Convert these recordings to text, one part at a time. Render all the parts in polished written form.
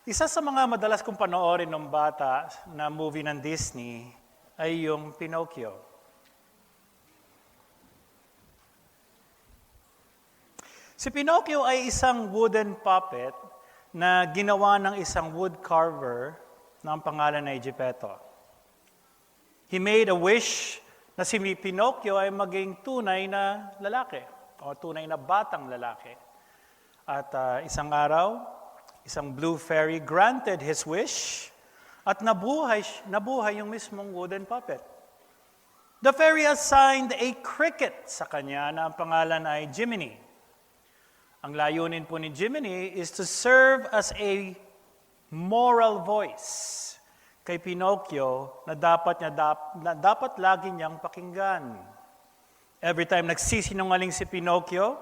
Isa sa mga madalas kong panoorin ng bata na movie ng Disney ay yung Pinocchio. Si Pinocchio ay isang wooden puppet na ginawa ng isang wood carver na ang pangalan ay Geppetto. He made a wish na si Pinocchio ay maging tunay na lalaki o tunay na batang lalaki. At isang araw, isang blue fairy granted his wish at nabuhay yung mismong wooden puppet. The fairy assigned a cricket sa kanya na ang pangalan ay Jiminy. Ang layunin po ni Jiminy is to serve as a moral voice kay Pinocchio na dapat lagi niyang pakinggan. Every time nagsisinungaling si Pinocchio,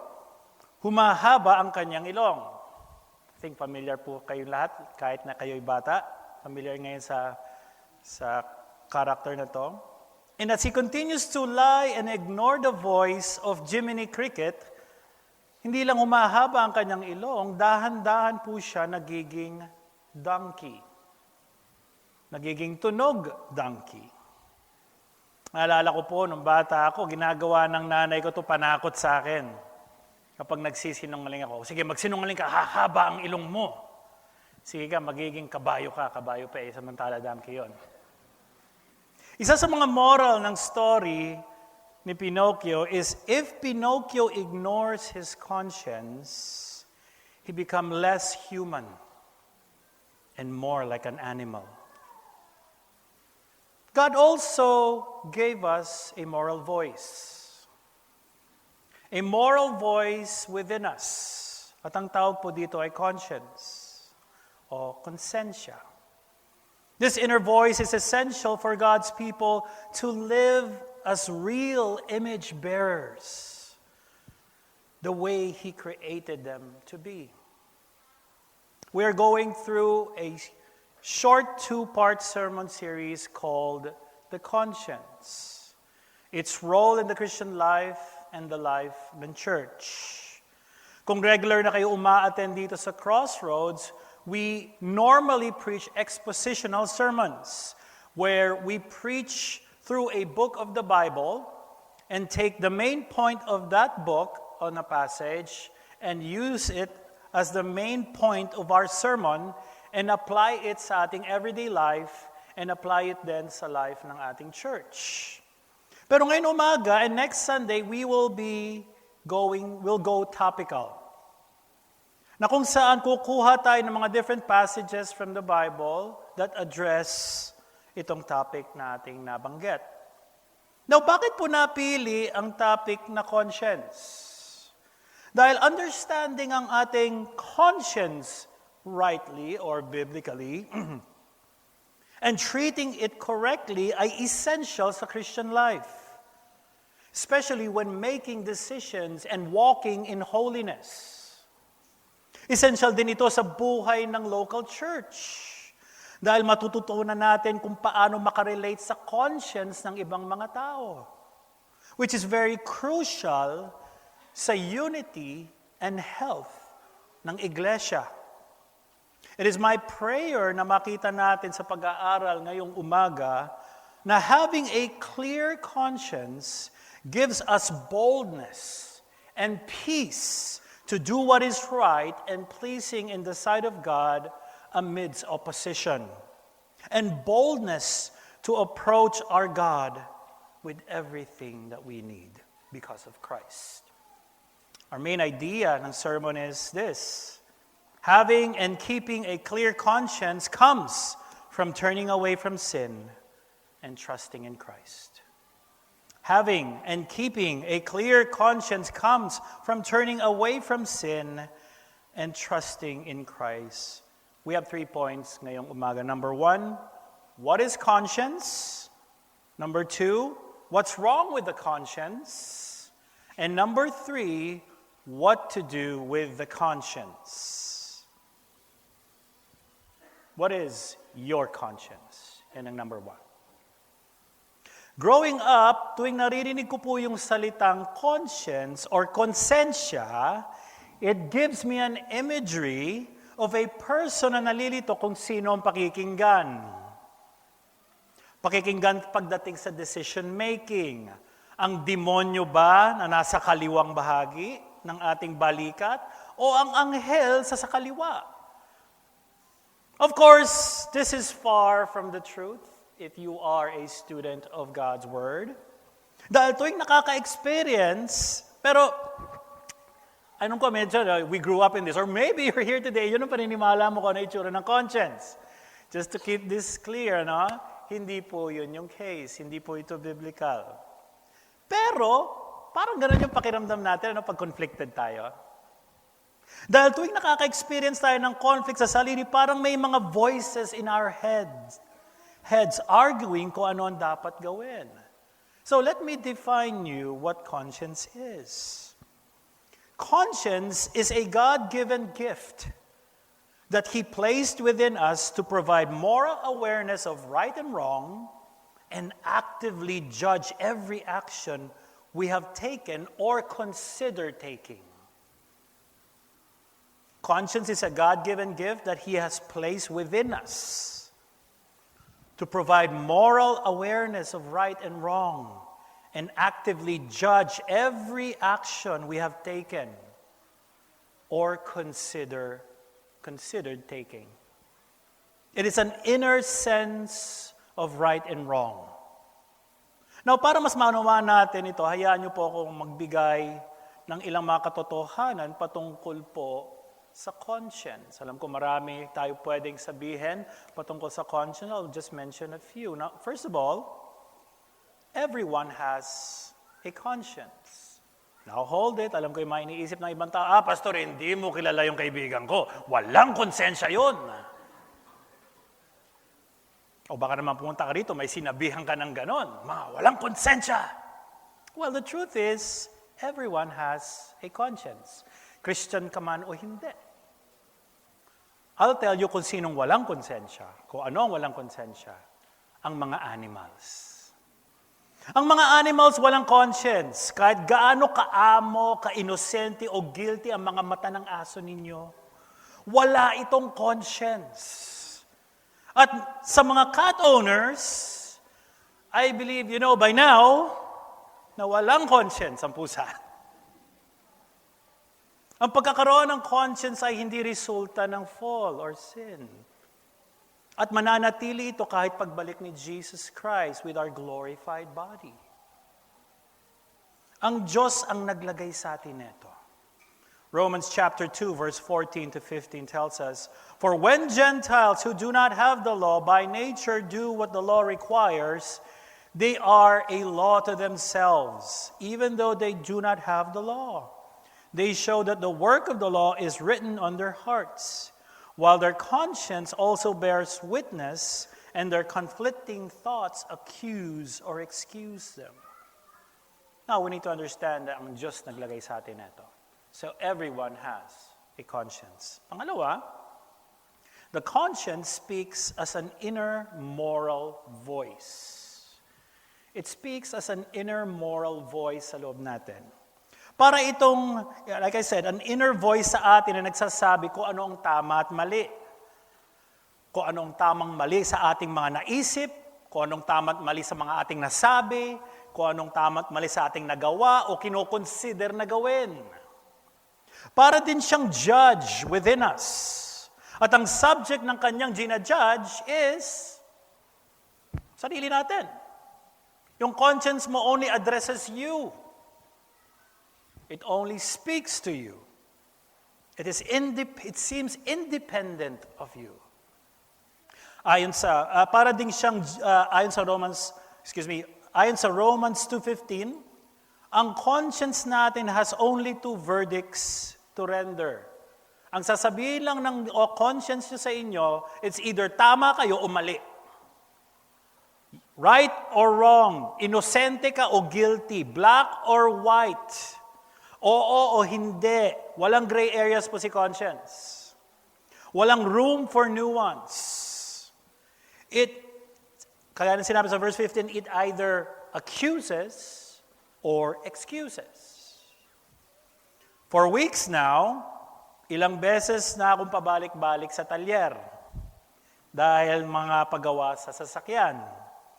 humahaba ang kanyang ilong. I think familiar po kayo lahat, kahit na kayo'y bata. Familiar ngayon sa character na to. And as he continues to lie and ignore the voice of Jiminy Cricket, hindi lang humahaba ang kanyang ilong, dahan-dahan po siya nagiging donkey. Nagiging tunog donkey. Naalala ko po, nung bata ako, ginagawa ng nanay ko to panakot sa akin. Kapag nagsisinungaling ako, sige, magsinungaling ka, hahaba ang ilong mo. Sige ka, magiging kabayo pa samantala donkey yun. Isa sa mga moral ng story ni Pinocchio is if Pinocchio ignores his conscience, he becomes less human and more like an animal. God also gave us a moral voice. A moral voice within us. At ang tawag po dito ay conscience o konsensya. This inner voice is essential for God's people to live as real image bearers, the way He created them to be. We are going through a short 2-part sermon series called The Conscience, its role in the Christian life and the life ng church. Kung regular na kayo uma-attend dito sa Crossroads, we normally preach expositional sermons where we preach through a book of the Bible and take the main point of that book on a passage and use it as the main point of our sermon and apply it sa ating everyday life and apply it then sa life ng ating church. Pero ngayon umaga and next Sunday, we'll go topical. Na kung saan kukuha tayo ng mga different passages from the Bible that address itong topic na ating nabanggit. Now, bakit po napili ang topic na conscience? Dahil understanding ang ating conscience rightly or biblically and treating it correctly ay essential sa Christian life. Especially when making decisions and walking in holiness. Essential din ito sa buhay ng local church. Dahil matututunan natin kung paano makarelate sa conscience ng ibang mga tao. Which is very crucial sa unity and health ng iglesia. It is my prayer na makita natin sa pag-aaral ngayong umaga na having a clear conscience gives us boldness and peace to do what is right and pleasing in the sight of God amidst opposition, and boldness to approach our God with everything that we need because of Christ. Our main idea ng sermon is this: having and keeping a clear conscience comes from turning away from sin and trusting in Christ. Having and keeping a clear conscience comes from turning away from sin and trusting in Christ. We have 3 points ngayong umaga. Number 1, what is conscience? Number 2, what's wrong with the conscience? And number 3, what to do with the conscience. What is your conscience? Yan ang number 1. Growing up, tuwing naririnig ko po yung salitang conscience or konsensya, it gives me an imagery of a person na nalilito kung sino ang pakikinggan. Pakikinggan pagdating sa decision making. Ang demonyo ba na nasa kaliwang bahagi ng ating balikat o ang anghel sa kaliwa? Of course, this is far from the truth if you are a student of God's Word. Dahil tuwing nakaka-experience, pero anong ko, medyo, we grew up in this, or maybe you're here today, yun ang paninimala mo kung ano itsura ng conscience. Just to keep this clear, no? Hindi po yun yung case. Hindi po ito biblical. Pero, parang ganun yung pakiramdam natin pag conflicted tayo. Dahil tuwing nakaka-experience tayo ng conflict sa sarili, parang may mga voices in our heads arguing kung ano ang dapat gawin. So let me define you what conscience is. Conscience is a God-given gift that He placed within us to provide moral awareness of right and wrong and actively judge every action we have taken or consider taking. Conscience is a God-given gift that He has placed within us to provide moral awareness of right and wrong and actively judge every action we have taken or considered taking. It is an inner sense of right and wrong. Now, para mas maunawaan natin ito, hayaan niyo po akong magbigay ng ilang mga katotohanan patungkol po sa conscience. Alam ko marami tayo pwedeng sabihin patungkol sa conscience. I'll just mention a few. Now, first of all, everyone has a conscience. Now, hold it. Alam ko yung mga iniisip ng ibang tao, Pastor, hindi mo kilala yung kaibigan ko. Walang konsensya yun. O baka naman pumunta ka rito, may sinabihan ka ng ganon. Mga walang konsensya. Well, the truth is, everyone has a conscience. Christian ka man o hindi. I'll tell you kung sinong walang konsensya, kung ano ang walang konsensya, ang mga animals. Ang mga animals walang conscience. Kahit gaano kaamo, ka-inosente o guilty ang mga mata ng aso ninyo, wala itong conscience. At sa mga cat owners, I believe you know by now na walang conscience ang pusa. Ang pagkakaroon ng conscience ay hindi resulta ng fall or sin. At mananatili ito kahit pagbalik ni Jesus Christ with our glorified body. Ang Diyos ang naglagay sa atin nito. Romans chapter 2 verse 14 to 15 tells us, "For when Gentiles who do not have the law by nature do what the law requires, they are a law to themselves, even though they do not have the law. They show that the work of the law is written on their hearts, while their conscience also bears witness, and their conflicting thoughts accuse or excuse them." Now, we need to understand that ang Diyos naglagay sa atin ito. So, everyone has a conscience. Pangalawa, the conscience speaks as an inner moral voice. It speaks as an inner moral voice sa loob natin. Para itong, like I said, an inner voice sa atin na nagsasabi kung ano ang tama at mali. Kung anong tamang mali sa ating mga naisip, kung anong tama at mali sa mga ating nasabi, kung anong tama at mali sa ating nagawa o kinoconsider na gawin. Para din siyang judge within us. At ang subject ng kanyang ginajudge is sarili natin. Yung conscience mo only addresses you. It only speaks to you. It seems independent of you. Ayon sa para ding siyang ayon sa Romans 2:15, ang conscience natin has only two verdicts to render. Ang sasabihin lang ng conscience nyo sa inyo, it's either tama kayo o mali. Right or wrong, inosente ka o guilty, black or white. Oo o hindi. Walang gray areas po si conscience. Walang room for nuance. Kaya na sinabi sa verse 15, it either accuses or excuses. For weeks now, Ilang beses na akong pabalik-balik sa talyer dahil mga paggawa sa sasakyan.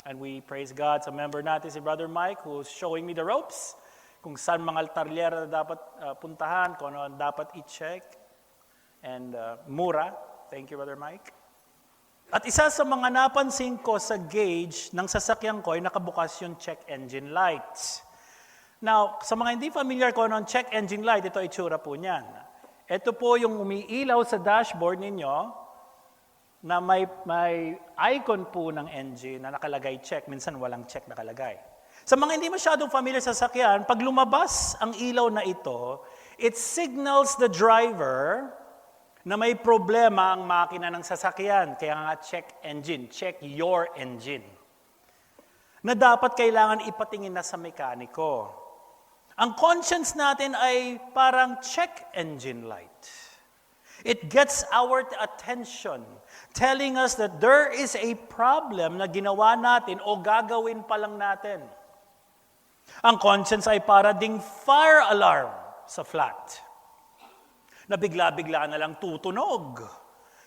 And we praise God sa member natin si Brother Mike who's showing me the ropes, kung saan mga talyer na dapat puntahan, kung ano dapat i-check. And mura. Thank you, Brother Mike. At isa sa mga napansin ko sa gauge ng sasakyan ko ay nakabukas yung check engine lights. Now, sa mga hindi familiar ko ng check engine light, ito ay itsura po niyan. Ito po yung umiilaw sa dashboard ninyo na may icon po ng engine na nakalagay check. Minsan walang check nakalagay. Sa mga hindi masyadong familiar sa sasakyan, pag lumabas ang ilaw na ito, it signals the driver na may problema ang makina ng sasakyan. Kaya nga check engine, check your engine. Na dapat kailangan ipatingin na sa mekaniko. Ang conscience natin ay parang check engine light. It gets our attention, telling us that there is a problem na ginawa natin o gagawin pa lang natin. Ang conscience ay para ding fire alarm sa flat, na bigla-bigla na lang tutunog.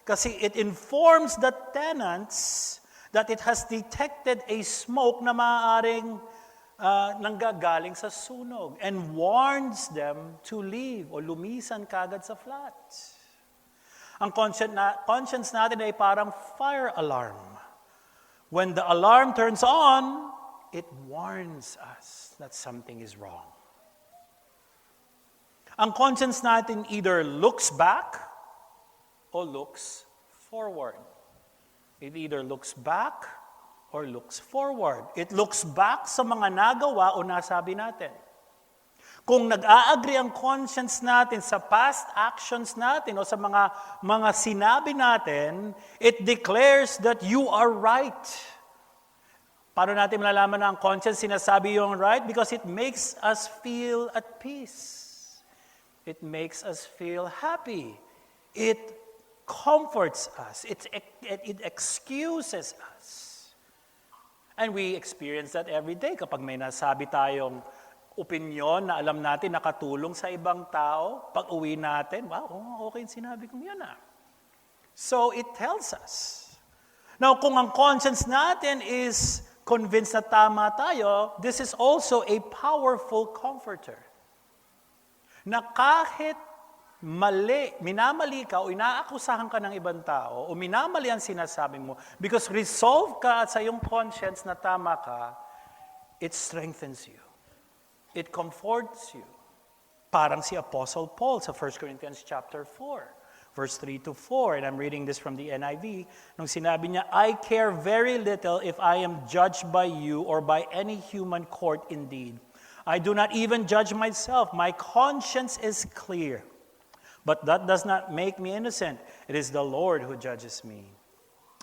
Kasi it informs the tenants that it has detected a smoke na maaaring nanggagaling sa sunog and warns them to leave o lumisan kagad sa flat. Ang conscience natin ay parang fire alarm. When the alarm turns on, it warns us that something is wrong. Ang conscience natin either looks back or looks forward. It either looks back or looks forward. It looks back sa mga nagawa o nasabi natin. Kung nag-a-agree ang conscience natin sa past actions natin o sa mga sinabi natin, it declares that you are right. Paano natin malalaman na ang conscience sinasabi yung right? Because it makes us feel at peace. It makes us feel happy. It comforts us. It excuses us. And we experience that every day kapag may nasabi tayong opinyon na alam natin nakatulong sa ibang tao, pag uwi natin, wow, okay yung sinabi kong yan ah. So it tells us. Now, kung ang conscience natin is convinced na tama tayo, this is also a powerful comforter. Na kahit minamali ka o inaakusahan ka ng ibang tao o minamali ang sinasabi mo, because resolve ka sa iyong conscience na tama ka, it strengthens you. It comforts you. Parang si Apostle Paul sa 1 Corinthians chapter 4, verse 3 to 4, and I'm reading this from the NIV, nung sinabi niya, I care very little if I am judged by you or by any human court indeed. I do not even judge myself. My conscience is clear. But that does not make me innocent. It is the Lord who judges me.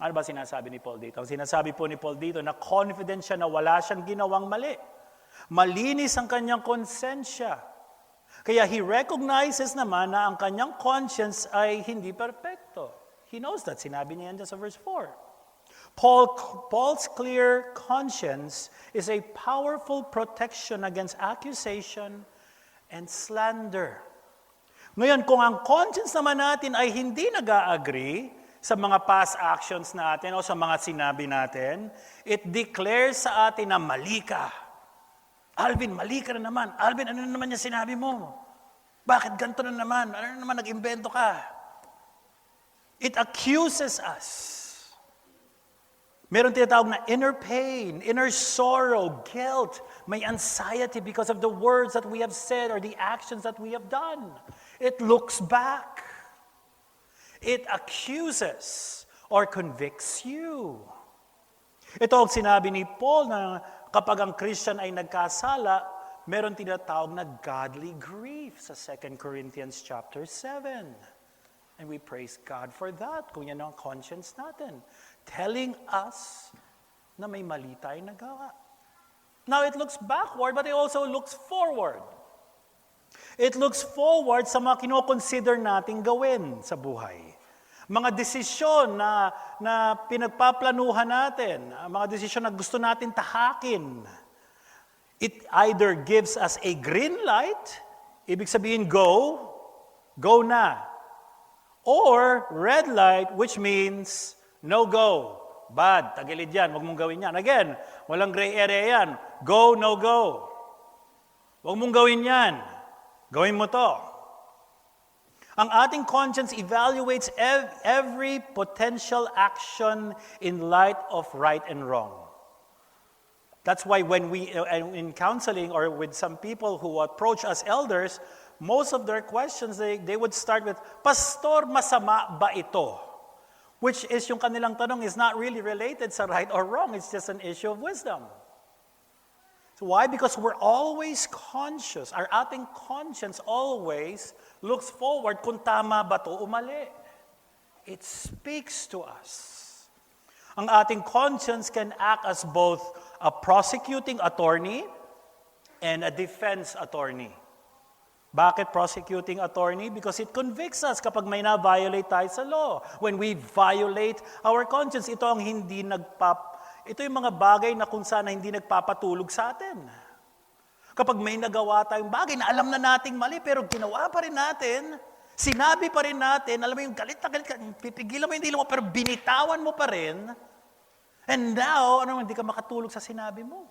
Ano ba sinasabi ni Paul dito? Ang sinasabi po ni Paul dito na confident siya na wala siyang ginawang mali. Malinis ang kanyang konsensya. Kaya he recognizes naman na ang kanyang conscience ay hindi perfecto. He knows that. Sinabi niya yan sa verse 4. Paul's clear conscience is a powerful protection against accusation and slander. Ngayon, kung ang conscience naman natin ay hindi nag-a-agree sa mga past actions natin o sa mga sinabi natin, it declares sa atin na mali ka. Alvin, mali ka na naman. Alvin, ano na naman yung sinabi mo? Bakit ganito na naman? Ano na naman nag-imbento ka? It accuses us. Meron tinatawag na inner pain, inner sorrow, guilt, may anxiety because of the words that we have said or the actions that we have done. It looks back. It accuses or convicts you. Ito ang sinabi ni Paul na kapag ang Christian ay nagkasala, meron tinatawag na godly grief sa 2 Corinthians chapter 7. And we praise God for that, kung yan ang conscience natin. Telling us na may mali tayong nagawa. Now, it looks backward, but it also looks forward. It looks forward sa mga kinoconsider nating gawin sa buhay. Mga desisyon na pinagpaplanuhan natin, mga desisyon na gusto natin tahakin. It either gives us a green light, ibig sabihin go na. Or red light, which means no go. Bad, tagilid yan, huwag mong gawin yan. Again, walang gray area yan. Go, no go. Huwag mong gawin yan. Gawin mo to. Ang ating conscience evaluates every potential action in light of right and wrong. That's why when we, in counseling or with some people who approach us elders, most of their questions, they would start with, Pastor, masama ba ito? Which is yung kanilang tanong is not really related sa right or wrong. It's just an issue of wisdom. So why? Because we're always conscious. Our ating conscience always looks forward kung tama ba to o mali. It speaks to us. Ang ating conscience can act as both a prosecuting attorney and a defense attorney. Bakit prosecuting attorney? Because it convicts us kapag may na-violate tayo sa law. When we violate our conscience, ito yung mga bagay na kung saan hindi nagpapatulog sa atin. Kapag may nagawa tayong bagay na alam na nating mali, pero ginawa pa rin natin, sinabi pa rin natin, alam mo yung galit na galit ka, pipigilan mo yung dilo mo, pero binitawan mo pa rin, and now, hindi ka makatulog sa sinabi mo.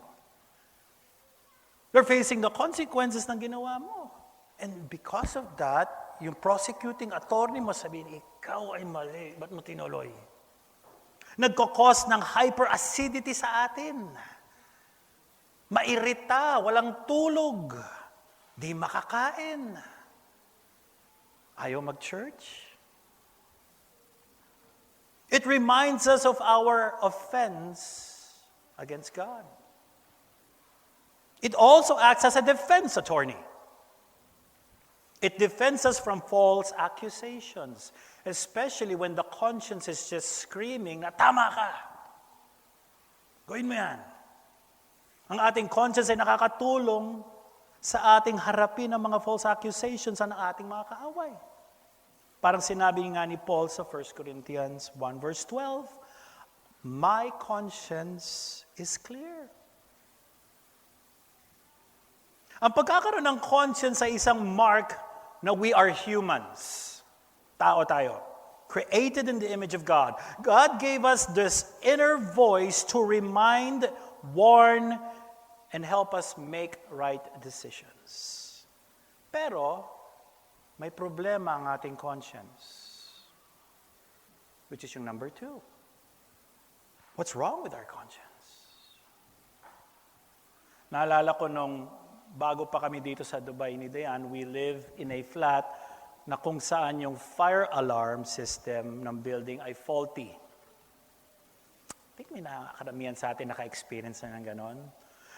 You're facing the consequences ng ginawa mo. And because of that, yung prosecuting attorney mo sabihin, ikaw ay mali, ba't mo tinuloy? Nagkakos ng hyperacidity sa atin. Mairita, walang tulog, di makakain. Ayaw mag-church. It reminds us of our offense against God. It also acts as a defense attorney. It defends us from false accusations, especially when the conscience is just screaming na tama ka. Gawin mo yan. Ang ating conscience ay nakakatulong sa ating harapin ang mga false accusations ng ating mga kaaway. Parang sinabi nga ni Paul sa 1 Corinthians 1 verse 12, my conscience is clear. Ang pagkakaroon ng conscience ay isang mark na we are humans. Tao tayo. Created in the image of God. God gave us this inner voice to remind, warn, and help us make right decisions. Pero, may problema ang ating conscience. Which is yung number 2. What's wrong with our conscience? Naalala ko nung bago pa kami dito sa Dubai ni Dayan, we live in a flat na kung saan yung fire alarm system ng building ay faulty. I think may nakakaramihan sa atin naka-experience na ng ganon.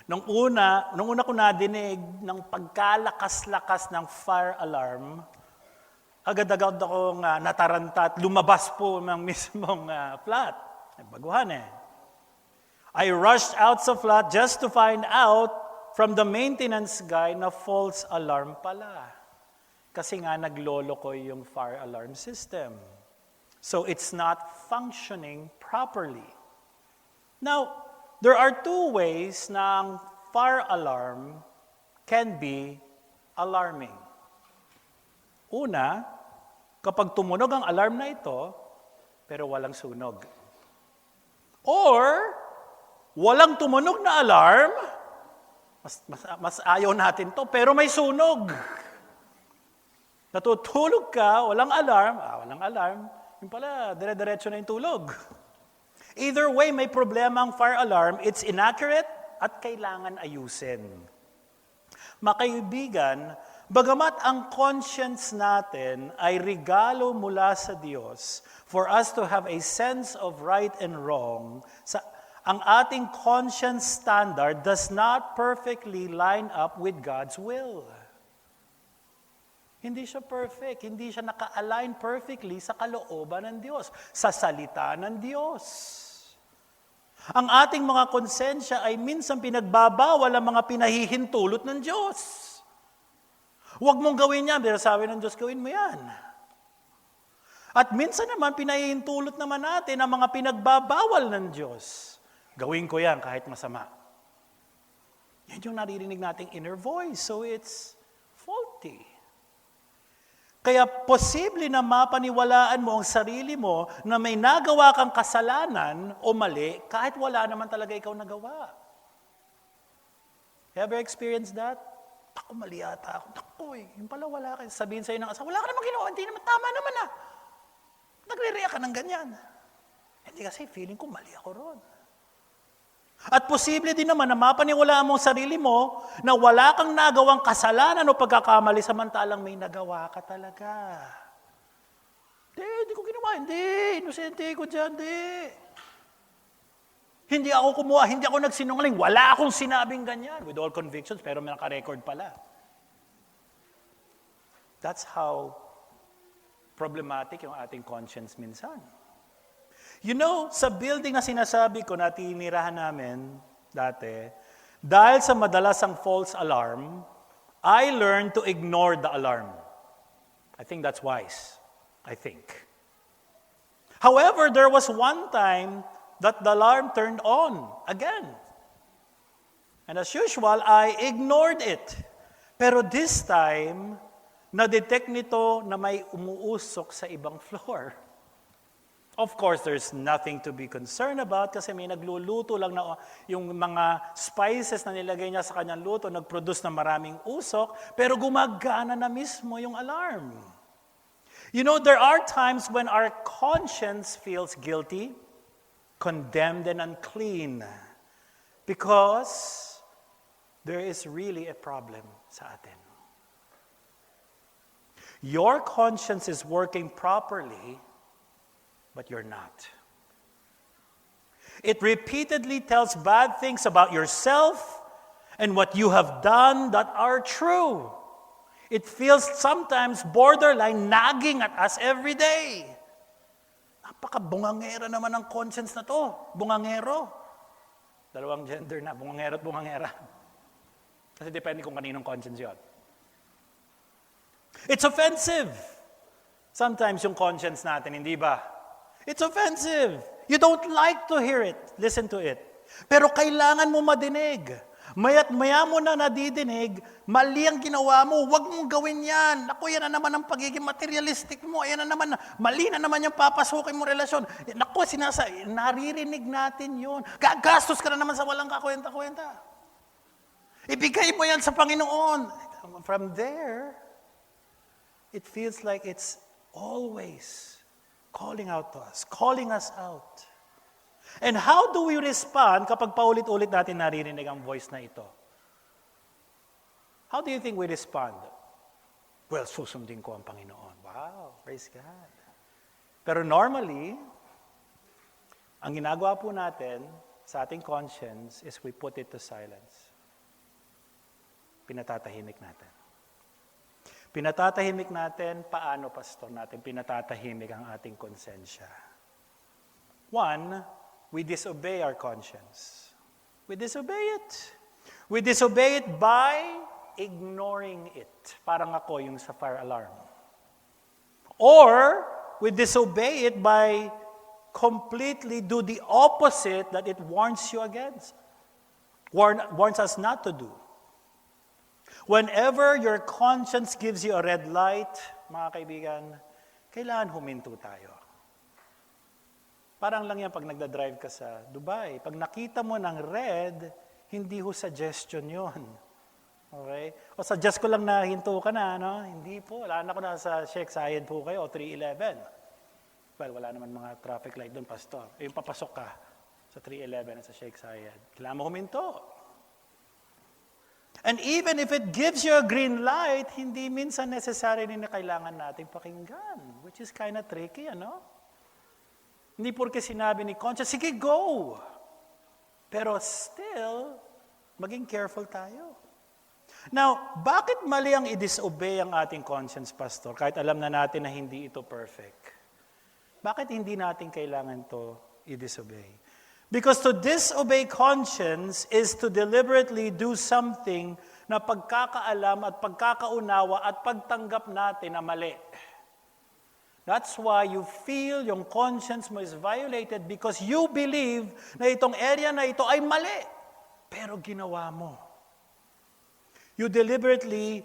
Nung una ko nadinig ng pagkalakas-lakas ng fire alarm, agad-agad akong nataranta at lumabas po ng mismong flat. Ay, baguhan eh. I rushed out sa flat just to find out from the maintenance guy na false alarm pala. Kasi nga nagloloko yung fire alarm system. So it's not functioning properly. Now, there are 2 ways na ang fire alarm can be alarming. Una, kapag tumunog ang alarm na ito, pero walang sunog. Or, walang tumunog na alarm, mas ayaw natin to, pero may sunog. Natutulog ka, walang alarm, yung pala, dire-diretso na yung tulog. Either way, may problema ang fire alarm, it's inaccurate at kailangan ayusin. Mga kaibigan, bagamat ang conscience natin ay regalo mula sa Diyos for us to have a sense of right and wrong, ang ating conscience standard does not perfectly line up with God's will. Hindi siya perfect. Hindi siya naka-align perfectly sa kalooban ng Diyos, sa salita ng Diyos. Ang ating mga konsensya ay minsan pinagbabawal ang mga pinahihintulot ng Diyos. Huwag mong gawin yan, pero sabi ng Diyos, gawin mo yan. At minsan naman, pinahihintulot naman natin ang mga pinagbabawal ng Diyos. Gawin ko yan kahit masama. Yan yung naririnig nating inner voice. So it's faulty. Kaya posible na mapaniwalaan mo ang sarili mo na may nagawa kang kasalanan o mali kahit wala naman talaga ikaw nagawa. Ever experienced that? Ako, mali ata ako. Naku, yung pala wala ka. Sabihin sa'yo ng asawa, wala ka naman ginawa, hindi naman, tama naman ah. Nagre-react ka ng ganyan. Hindi kasi feeling ko mali ako ron. At posible din naman na mapaniwalaan mo ang sarili mo na wala kang nagawang kasalanan o pagkakamali samantalang may nagawa ka talaga. Hindi ko ginawa. Hindi, inosente ko dyan, hindi. Hindi ako kumuha, hindi ako nagsinungaling. Wala akong sinabing ganyan. With all convictions, pero may naka-record pala. That's how problematic yung ating conscience minsan. You know, sa building na sinasabi ko na tinirahan namin dati, dahil sa madalasang false alarm, I learned to ignore the alarm. I think that's wise. I think. However, there was one time that the alarm turned on again. And as usual, I ignored it. Pero this time, na-detect nito na may umuusok sa ibang floor. Of course, there's nothing to be concerned about kasi may nagluluto lang na yung mga spices na nilagay niya sa kanyang luto, nag-produce na maraming usok, pero gumagana na mismo yung alarm. You know, there are times when our conscience feels guilty, condemned and unclean because there is really a problem sa atin. Your conscience is working properly, but you're not. It repeatedly tells bad things about yourself and what you have done that are true. It feels sometimes borderline nagging at us every day. Napaka-bungangera naman ang conscience na to. Bungangero. Dalawang gender na, bungangero at bungangera. Kasi depende kung kaninong conscience yun. It's offensive. Sometimes yung conscience natin, hindi ba? It's offensive. You don't like to hear it. Listen to it. Pero kailangan mo madinig. Maya't maya mo na nadidinig, mali ang ginawa mo, huwag mong gawin yan. Naku, yan na naman ang pagiging materialistic mo. Yan na naman, mali na naman yung papasukin mo relasyon. Naku, naririnig natin yun. Gagastos ka na naman sa walang kakwenta-kwenta. Ibigay mo yan sa Panginoon. From there, it feels like it's always calling out to us, calling us out. And how do we respond kapag paulit-ulit natin naririnig ang voice na ito? How do you think we respond? Well, susundin ko ang Panginoon. Wow, praise God. Pero normally, ang ginagawa po natin sa ating conscience is we put it to silence. Pinatatahimik natin. Pinatatahimik natin, paano, pastor, natin pinatatahimik ang ating konsensya? One, we disobey our conscience. We disobey it. We disobey it by ignoring it. Parang ako yung sa fire alarm. Or, we disobey it by completely do the opposite that it warns you against. Warns us not to do. Whenever your conscience gives you a red light, mga kaibigan, kailangan huminto tayo. Parang lang yan pag nagdadrive ka sa Dubai. Pag nakita mo ng red, hindi ho suggestion yon. Okay? O suggest ko lang na hinto ka na, no? Hindi po. Wala na ko na sa Sheikh Zayed po kayo, o 311. Well, wala naman mga traffic light doon, pastor. Yung papasok ka sa 311 at sa Sheikh Zayed. Kailangan mo huminto. And even if it gives you a green light, hindi minsan necessary na kailangan nating pakinggan, which is kind of tricky, ano? Hindi porke sinabi ni conscience, sige, go! Pero still, maging careful tayo. Now, bakit mali ang i-disobey ang ating conscience, pastor, kahit alam na natin na hindi ito perfect? Bakit hindi natin kailangan to i-disobey? Because to disobey conscience is to deliberately do something na pagkakaalam at pagkakaunawa at pagtanggap natin na mali. That's why you feel yung conscience mo is violated because you believe na itong area na ito ay mali. Pero ginawa mo. You deliberately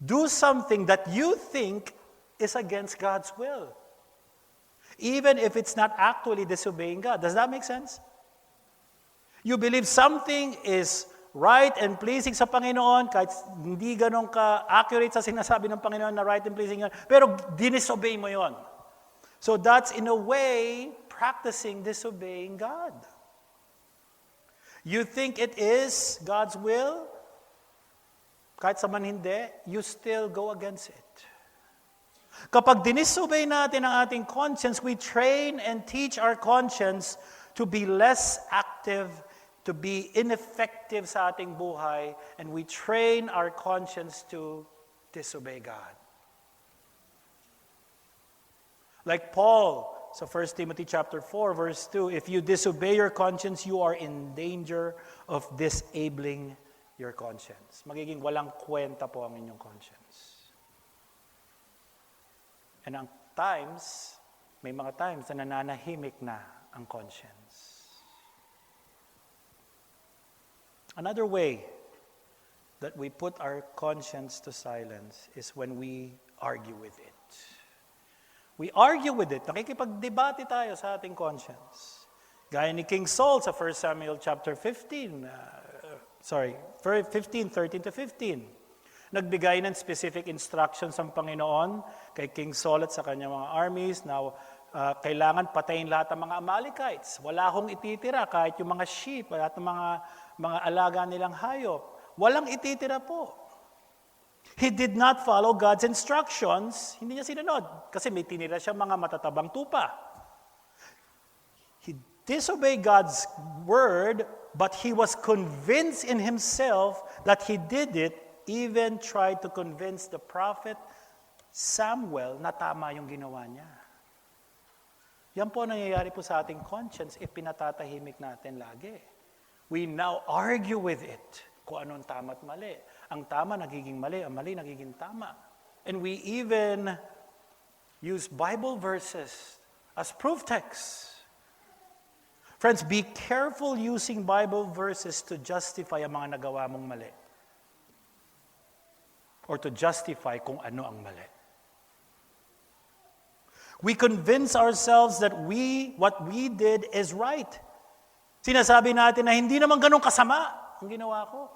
do something that you think is against God's will. Even if it's not actually disobeying God. Does that make sense? You believe something is right and pleasing sa Panginoon, kahit hindi ganun ka-accurate sa sinasabi ng Panginoon na right and pleasing yun, pero dinisobey mo yon. So that's in a way practicing disobeying God. You think it is God's will, kahit sa man hindi, you still go against it. Kapag dinisobey natin ang ating conscience, we train and teach our conscience to be less active, to be ineffective sa ating buhay, and we train our conscience to disobey God. Like Paul, sa 1 Timothy chapter 4, verse 2, if you disobey your conscience, you are in danger of disabling your conscience. Magiging walang kwenta po ang inyong conscience. And ang times, may mga times na nananahimik na ang conscience. Another way that we put our conscience to silence is when we argue with it. We argue with it. Nakikipagdebate tayo sa ating conscience. Gaya ni King Saul sa 1 Samuel chapter 15, 13 to 15. Nagbigay ng specific instructions ang Panginoon kay King Saul at sa kanyang mga armies na kailangan patayin lahat ng mga Amalekites. Wala hong ititira kahit yung mga sheep at mga alaga nilang hayop. Walang ititira po. He did not follow God's instructions. Hindi niya sinunod kasi may tinira siya mga matatabang tupa. He disobeyed God's word, but he was convinced in himself that he did it, even tried to convince the prophet Samuel na tama yung ginawa niya. Yan po nangyayari po sa ating conscience if pinatatahimik natin lagi. We now argue with it kung anong tama at mali. Ang tama nagiging mali, ang mali nagiging tama. And we even use Bible verses as proof texts. Friends, be careful using Bible verses to justify ang mga nagawa mong mali. Or to justify kung ano ang mali. We convince ourselves that what we did is right. Sinasabi natin na hindi naman ganun kasama ang ginawa ko.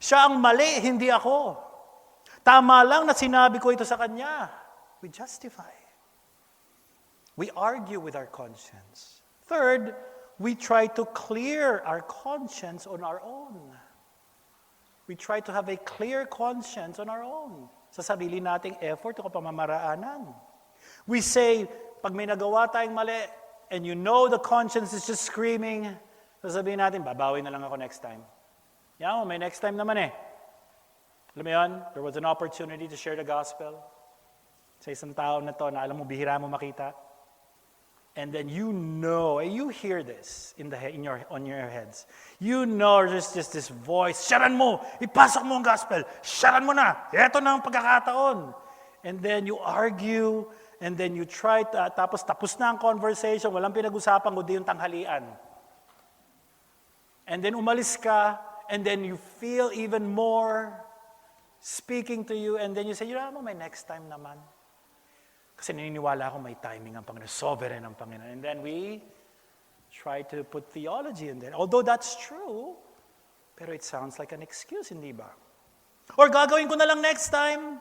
Siya ang mali, hindi ako. Tama lang na sinabi ko ito sa kanya. We justify. We argue with our conscience. Third, we try to clear our conscience on our own. We try to have a clear conscience on our own. Sa sarili nating effort o pamamaraanan. We say, pag may nagawa tayong mali, and you know the conscience is just screaming, sasabihin natin, babawi na lang ako next time. Yeah, may next time naman eh. Alam mo yun, there was an opportunity to share the gospel sa isang tao na to na alam mo, bihira mo makita. And then you know, and you hear this on your heads. You know there's just this voice, sharan mo, ipasok mo ang gospel, sharan mo na, eto na ang pagkakataon. And then you argue, and then you try, tapos na ang conversation, walang pinag-usapan kundi yung tanghalian. And then umalis ka, and then you feel even more speaking to you, and then you say, you know, may next time naman. Kasi naniniwala ako may timing ang Panginoon, sovereign ang Panginoon. And then we try to put theology in there. Although that's true, pero it sounds like an excuse, hindi ba? Or gagawin ko na lang next time.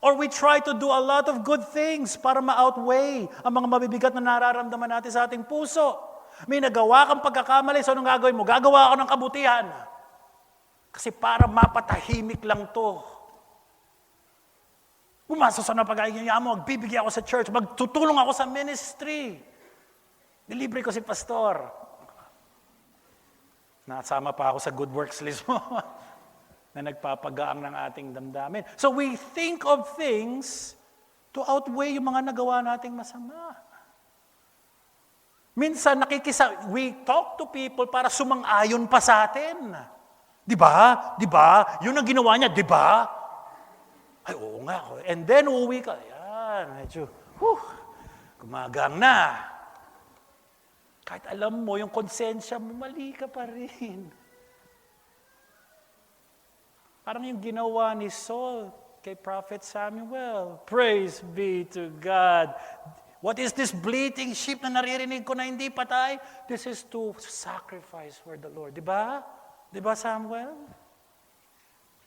Or we try to do a lot of good things para ma-outweigh ang mga mabibigat na nararamdaman natin sa ating puso. May nagawa kang pagkakamali, so anong gagawin mo? Gagawa ako ng kabutihan. Kasi para mapatahimik lang to. Pumasok sa napag-aayaya mo, magbibigay ako sa church, magtutulong ako sa ministry. Nilibre ko si pastor. Nasama pa ako sa good works list mo. Na nagpapagaang ng ating damdamin. So we think of things to outweigh yung mga nagawa nating masama. Minsan we talk to people para sumang-ayon pa sa atin. Di ba? Di ba? Yun ang ginawa niya, di ba? Ay, oo nga. And then uuwi ka. Yan, medyo, gumagang na. Kahit alam mo, yung konsensya mo, mali ka pa rin. Parang yung ginawa ni Saul, kay Prophet Samuel. Praise be to God. What is this bleating sheep na naririnig ko na hindi patay? This is to sacrifice for the Lord. Diba? Diba, Samuel?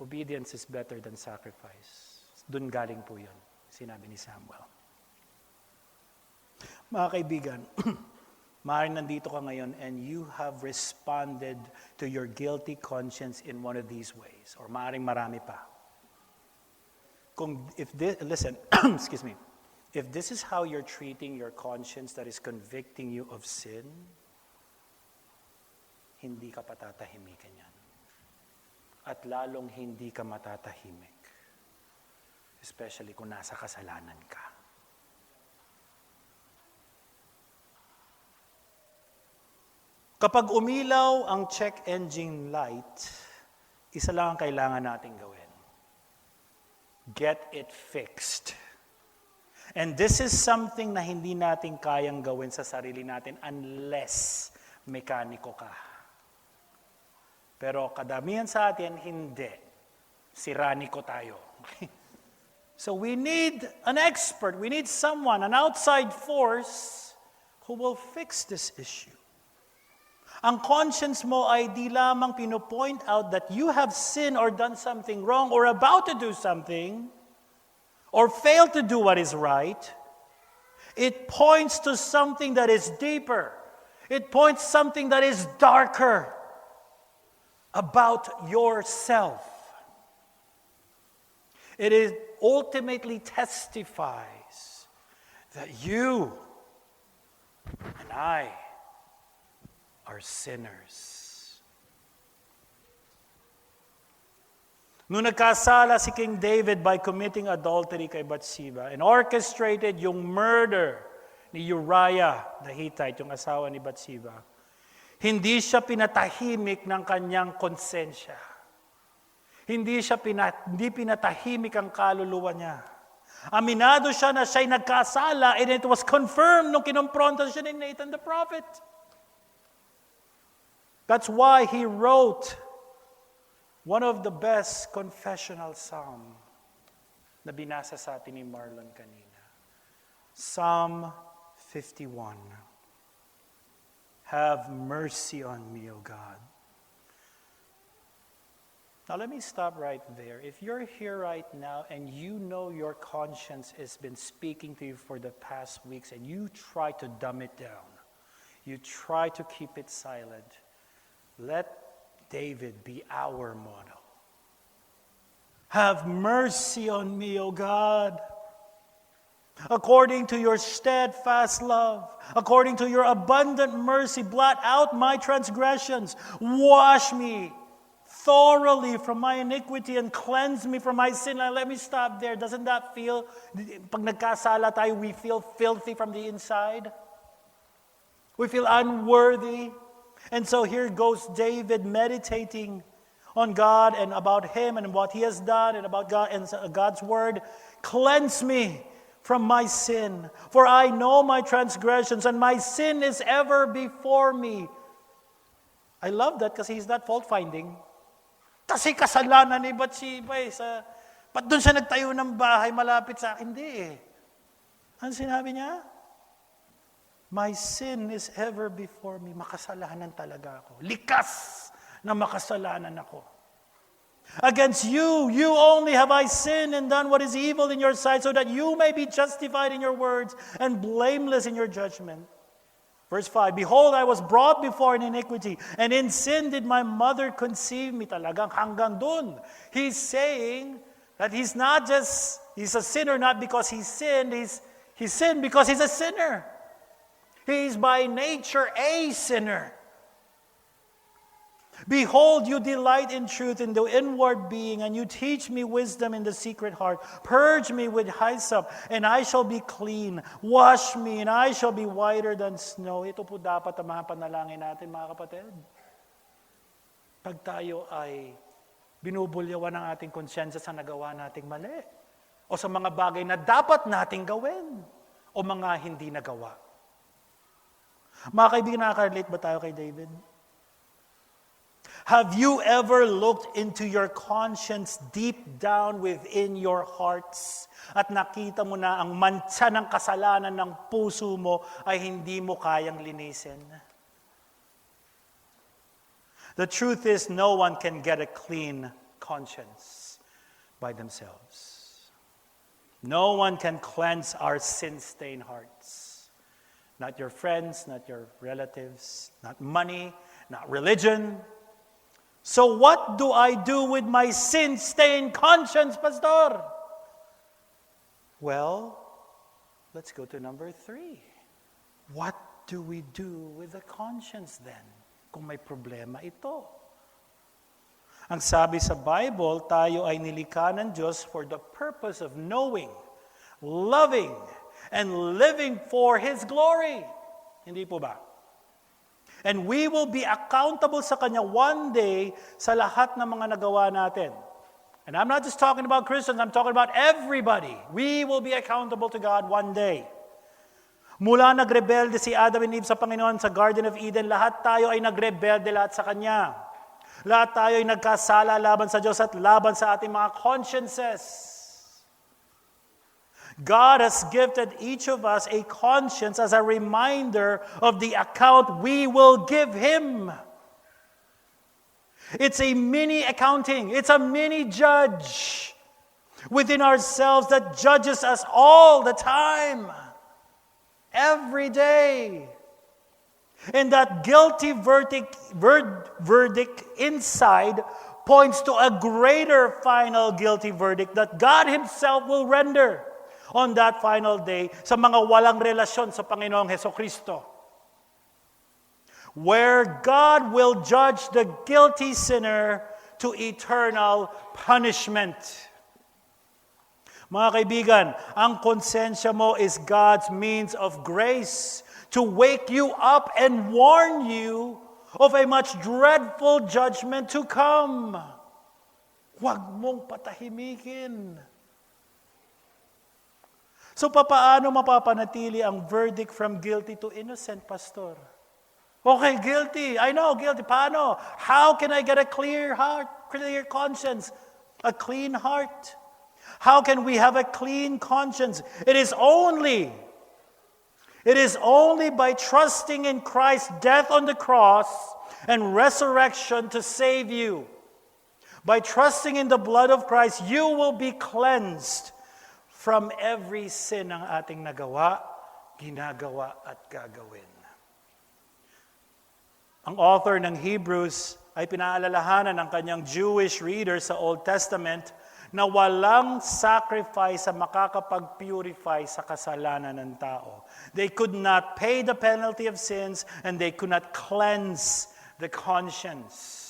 Obedience is better than sacrifice. Doon galing po yun, sinabi ni Samuel. Mga kaibigan, maaaring nandito ka ngayon and you have responded to your guilty conscience in one of these ways. Or maaaring marami pa. Listen, excuse me. If this is how you're treating your conscience that is convicting you of sin, hindi ka patatahimikan yan. At lalong hindi ka matatahimik. Especially kung nasa kasalanan ka. Kapag umilaw ang check engine light, isa lang ang kailangan nating gawin. Get it fixed. And this is something na hindi natin kayang gawin sa sarili natin unless mekaniko ka. Pero kadamihan sa atin, hindi. Siraniko tayo. So we need an expert. We need someone, an outside force who will fix this issue. Ang conscience mo ay di lamang pinopoint out that you have sinned or done something wrong or about to do something or failed to do what is right. It points to something that is deeper. It points something that is darker about yourself. It ultimately testifies that you and I are sinners. Nung nagkasala si King David by committing adultery kay Bathsheba and orchestrated yung murder ni Uriah the Hittite, yung asawa ni Bathsheba, hindi siya pinatahimik ng kanyang konsensya. Hindi pinatahimik ang kaluluwa niya. Aminado siya na siya'y nagkasala and it was confirmed nung kinumpronta siya ni Nathan the prophet. That's why he wrote one of the best confessional psalm na binasa sa atin ni Marlon kanina. Psalm 51. Have mercy on me, O God. Now let me stop right there. If you're here right now and you know your conscience has been speaking to you for the past weeks and you try to dumb it down, you try to keep it silent, let David be our model. Have mercy on me, O God. According to your steadfast love, according to your abundant mercy, blot out my transgressions. Wash me thoroughly from my iniquity and cleanse me from my sin. Now, let me stop there. Doesn't that feel, pag nagkasala tayo, we feel filthy from the inside? We feel unworthy. And so here goes David meditating on God and about him and what he has done and about God and God's word. Cleanse me from my sin, for I know my transgressions and my sin is ever before me. I love that kasi he's not fault-finding. Kasi kasalanan ni Bathsheba ba't doon siya nagtayo ng bahay malapit sa akin? Hindi eh. Ano sinabi niya? My sin is ever before me. Makasalanan talaga ako. Likas na makasalanan ako. Against you only have I sinned and done what is evil in your sight, so that you may be justified in your words and blameless in your judgment. Verse 5, Behold, I was brought before in iniquity, and in sin did my mother conceive me. Talagang hanggang dun. He's saying that he's a sinner not because he sinned, he sinned because he's a sinner. He is by nature a sinner. Behold, you delight in truth in the inward being, and you teach me wisdom in the secret heart. Purge me with hyssop, and I shall be clean. Wash me, and I shall be whiter than snow. Ito po dapat ang mga panalangin natin, mga kapatid. Pag tayo ay binubulyawan ng ating konsyensya sa nagawa nating mali, o sa mga bagay na dapat nating gawin, o mga hindi nagawa. Mga kaibigan, nakaka-relate ba tayo kay David? Have you ever looked into your conscience deep down within your hearts at nakita mo na ang mancha ng kasalanan ng puso mo ay hindi mo kayang linisin? The truth is, no one can get a clean conscience by themselves. No one can cleanse our sin-stained hearts. Not your friends, not your relatives, not money, not religion. So what do I do with my sin-stained conscience, Pastor? Well, let's go to number 3. What do we do with the conscience then, kung may problema ito? Ang sabi sa Bible, tayo ay nilikha ng Diyos for the purpose of knowing, loving, and living for His glory. Hindi po ba? And we will be accountable sa Kanya one day sa lahat ng mga nagawa natin. And I'm not just talking about Christians, I'm talking about everybody. We will be accountable to God one day. Mula nagrebelde si Adam and Eve sa Panginoon sa Garden of Eden, lahat tayo ay nagrebelde lahat sa Kanya. Lahat tayo ay nagkasala laban sa Diyos at laban sa ating mga consciences. God has gifted each of us a conscience as a reminder of the account we will give Him. It's a mini accounting. It's a mini judge within ourselves that judges us all the time, every day. And that guilty verdict inside points to a greater final guilty verdict that God Himself will render on that final day sa mga walang relasyon sa Panginoong Hesukristo, where God will judge the guilty sinner to eternal punishment. Mga kaibigan, ang konsensya mo is God's means of grace to wake you up and warn you of a much dreadful judgment to come. Huwag mong patahimikin. So, papaano mapapanatili ang verdict from guilty to innocent, Pastor? Okay, guilty. I know, guilty. Paano? How can I get a clear heart, clear conscience, a clean heart? How can we have a clean conscience? It is only by trusting in Christ's death on the cross and resurrection to save you. By trusting in the blood of Christ, you will be cleansed from every sin ang ating nagawa, ginagawa at gagawin. Ang author ng Hebrews ay pinaalalahanan ng kanyang Jewish readers sa Old Testament na walang sacrifice sa makakapag-purify sa kasalanan ng tao. They could not pay the penalty of sins and they could not cleanse the conscience.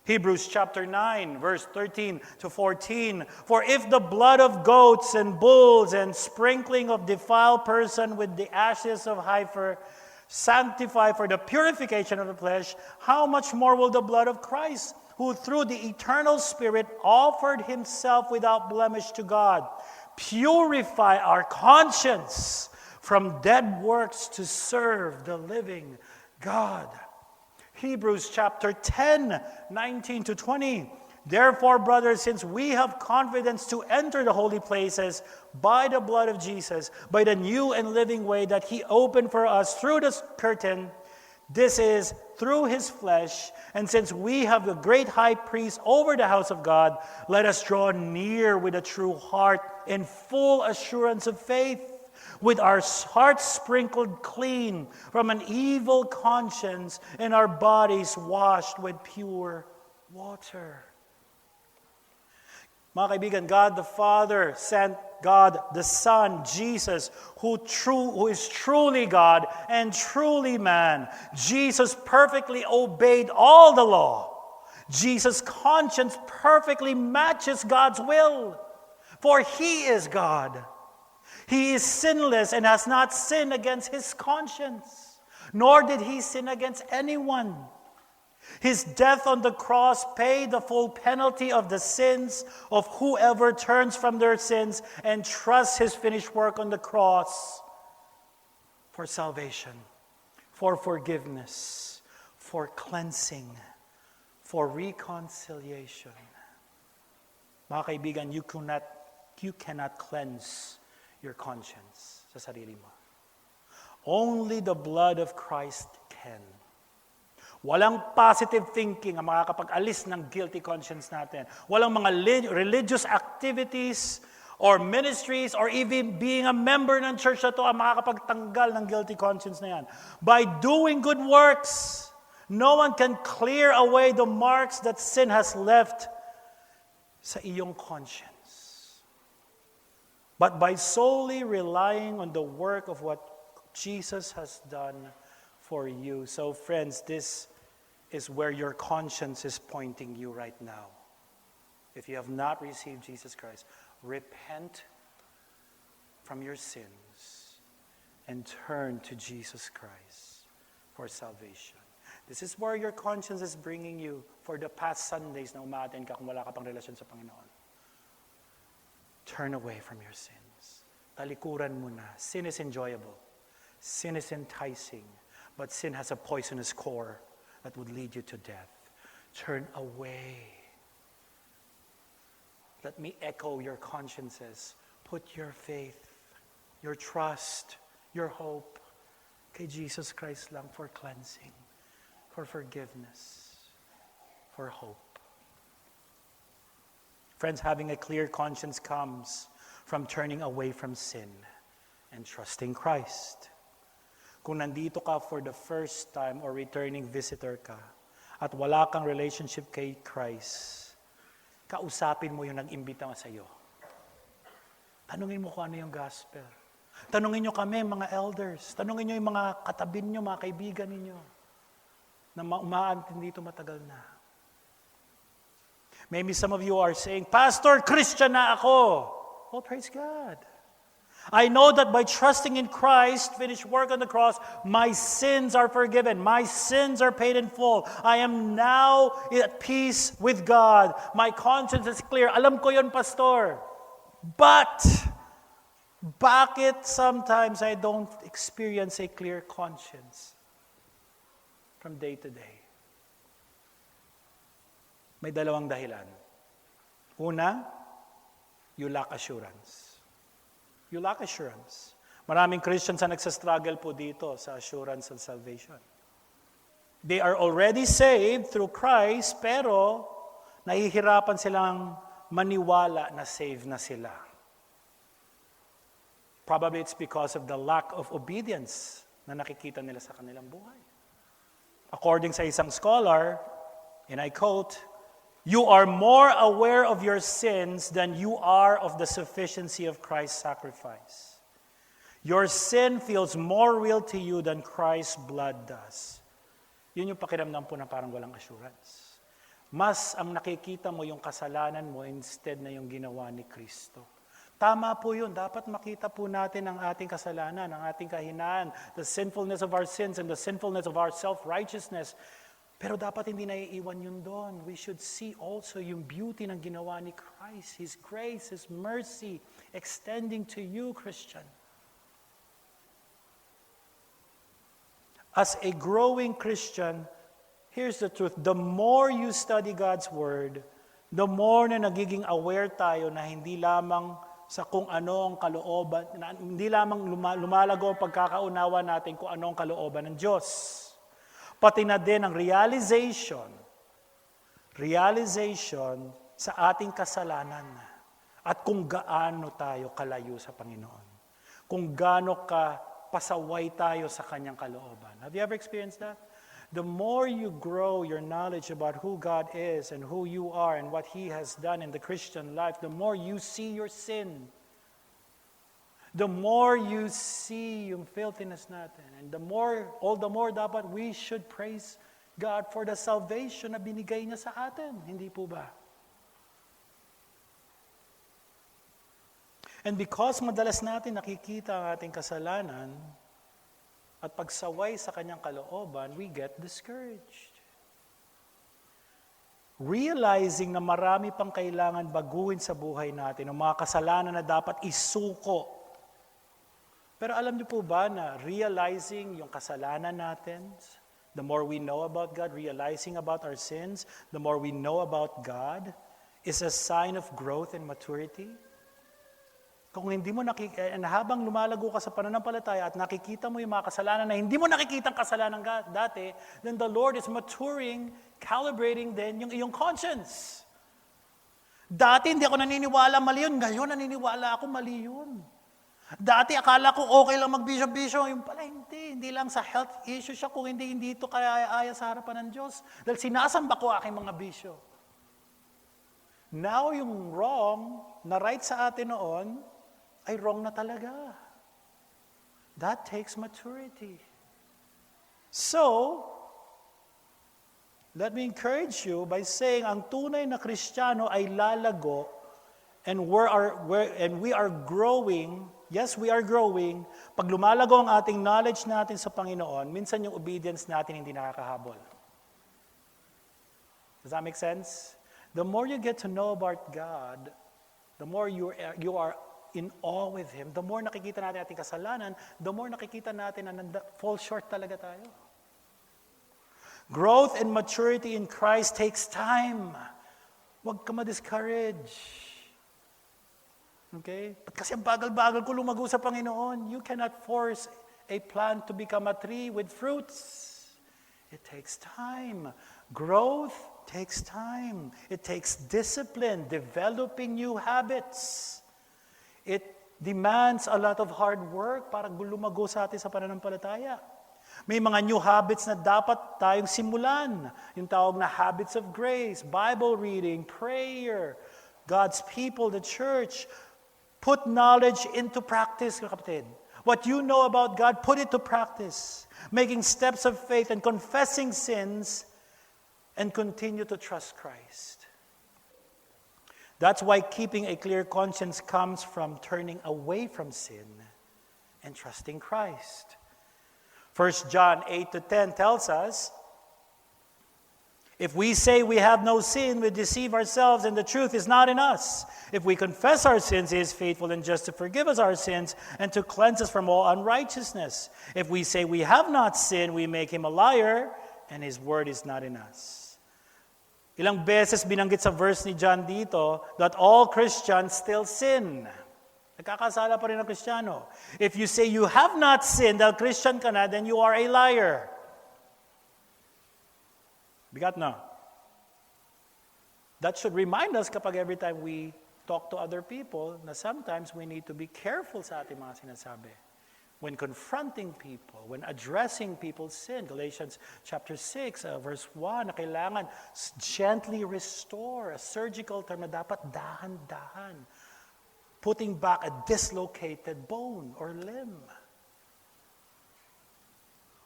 Hebrews chapter 9, verse 13 to 14. For if the blood of goats and bulls and sprinkling of defiled person with the ashes of heifer sanctify for the purification of the flesh, how much more will the blood of Christ, who through the eternal Spirit offered Himself without blemish to God, purify our conscience from dead works to serve the living God. Hebrews chapter 10, 19 to 20. Therefore, brothers, since we have confidence to enter the holy places by the blood of Jesus, by the new and living way that He opened for us through the curtain, this is through His flesh, and since we have a great high priest over the house of God, let us draw near with a true heart in full assurance of faith, with our hearts sprinkled clean from an evil conscience and our bodies washed with pure water. Mga kaibigan, God the Father sent God the Son, Jesus, who is truly God and truly man. Jesus perfectly obeyed all the law. Jesus' conscience perfectly matches God's will, for He is God. He is sinless and has not sinned against His conscience, nor did He sin against anyone. His death on the cross paid the full penalty of the sins of whoever turns from their sins and trusts His finished work on the cross for salvation, for forgiveness, for cleansing, for reconciliation. Mga kaibigan, you cannot cleanse your conscience sa sarili mo. Only the blood of Christ can. Walang positive thinking ang makakapag-alis ng guilty conscience natin. Walang mga religious activities or ministries or even being a member ng church na to ang makakapagtanggal ng guilty conscience na yan. By doing good works, no one can clear away the marks that sin has left sa iyong conscience. But by solely relying on the work of what Jesus has done for you. So friends, this is where your conscience is pointing you right now. If you have not received Jesus Christ, repent from your sins and turn to Jesus Christ for salvation. This is where your conscience is bringing you for the past Sundays na umaattend ka kung wala ka pang relasyon sa Panginoon. Turn away from your sins. Talikuran mo na. Sin is enjoyable. Sin is enticing. But sin has a poisonous core that would lead you to death. Turn away. Let me echo your consciences. Put your faith, your trust, your hope kay Jesus Christ lang for cleansing, for forgiveness, for hope. Friends, having a clear conscience comes from turning away from sin and trusting Christ. Kung nandito ka for the first time or returning visitor ka at wala kang relationship kay Christ, kausapin mo yung nag-imbita sa iyo. Tanungin mo kung ano yung gospel. Tanungin nyo kami, mga elders. Tanungin nyo yung mga katabin nyo, mga kaibigan ninyo na umaantin dito matagal na. Maybe some of you are saying, Pastor, Christian na ako. Well, praise God. I know that by trusting in Christ, finished work on the cross, my sins are forgiven. My sins are paid in full. I am now at peace with God. My conscience is clear. Alam ko yun, Pastor. But, bakit sometimes I don't experience a clear conscience from day to day? May dalawang dahilan. Una, you lack assurance. You lack assurance. Maraming Christians na nagsastruggle po dito sa assurance of salvation. They are already saved through Christ, pero nahihirapan silang maniwala na saved na sila. Probably it's because of the lack of obedience na nakikita nila sa kanilang buhay. According sa isang scholar, and I quote, "You are more aware of your sins than you are of the sufficiency of Christ's sacrifice. Your sin feels more real to you than Christ's blood does." Yun yung pakiramdam po na parang walang assurance. Mas ang nakikita mo yung kasalanan mo instead na yung ginawa ni Kristo. Tama po yun. Dapat makita po natin ang ating kasalanan, ang ating kahinaan, the sinfulness of our sins and the sinfulness of our self-righteousness. Pero dapat hindi naiiwan yun doon. We should see also yung beauty ng ginawa ni Christ, His grace, His mercy, extending to you, Christian. As a growing Christian, here's the truth. The more you study God's Word, the more na nagiging aware tayo na hindi lamang sa kung ano ang kalooban, hindi lamang lumalago ang pagkakaunawa natin kung ano ang kalooban ng Diyos. Pati na din ang realization sa ating kasalanan at kung gaano tayo kalayo sa Panginoon. Kung gaano ka pasaway tayo sa Kanyang kalooban. Have you ever experienced that? The more you grow your knowledge about who God is and who you are and what He has done in the Christian life, the more you see your sin. The more you see yung filthiness natin. And all the more dapat we should praise God for the salvation na binigay niya sa atin. Hindi po ba? And because madalas natin nakikita ang ating kasalanan at pagsaway sa Kanyang kalooban, we get discouraged. Realizing na marami pang kailangan baguhin sa buhay natin, ang mga kasalanan na dapat isuko. Pero alam niyo po ba na realizing yung kasalanan natin, the more we know about God, realizing about our sins, the more we know about God, is a sign of growth and maturity. Kung hindi mo habang lumalago ka sa pananampalataya at nakikita mo yung mga kasalanan na hindi mo nakikitang kasalanan dati, then the Lord is maturing, calibrating din yung iyong conscience. Dati hindi ako naniniwala mali yun, ngayon naniniwala ako mali yun. Dati akala ko okay lang magbisyo-bisyo, yung pala hindi lang sa health issue siya, kung hindi ito kaya sa harapan ng Diyos. Dahil sinasamba ko aking mga bisyo. Now yung wrong na right sa atin noon, ay wrong na talaga. That takes maturity. So, let me encourage you by saying ang tunay na Kristiyano ay lalago and we are growing. Yes, we are growing. Pag lumalago ang ating knowledge natin sa Panginoon, minsan yung obedience natin hindi nakakahabol. Does that make sense? The more you get to know about God, the more you are in awe with Him, the more nakikita natin ating kasalanan, the more nakikita natin na fall short talaga tayo. Growth and maturity in Christ takes time. Huwag ka ma-discourage. Okay? Kasi ang bagal-bagal ko lumago sa Panginoon. You cannot force a plant to become a tree with fruits. It takes time. Growth takes time. It takes discipline, developing new habits. It demands a lot of hard work para lumago sa atin sa pananampalataya. May mga new habits na dapat tayong simulan. Yung tawag na habits of grace, Bible reading, prayer, God's people, the church. Put knowledge into practice, kapatid. What you know about God, put it to practice. Making steps of faith and confessing sins and continue to trust Christ. That's why keeping a clear conscience comes from turning away from sin and trusting Christ. 1 John 8-10 tells us, if we say we have no sin, we deceive ourselves and the truth is not in us. If we confess our sins, He is faithful and just to forgive us our sins and to cleanse us from all unrighteousness. If we say we have not sinned, we make Him a liar and His word is not in us. Ilang beses binanggit sa verse ni John dito that all Christians still sin. Nagkakasala pa rin ang Kristiyano. If you say you have not sinned, dahil Christian ka na, then you are a liar. Bigat na. That should remind us kapag every time we talk to other people na sometimes we need to be careful sa ating mga sinasabi. When confronting people, when addressing people's sin, Galatians chapter 6, verse 1, na kailangan gently restore, a surgical term na dapat dahan-dahan. Putting back a dislocated bone or limb.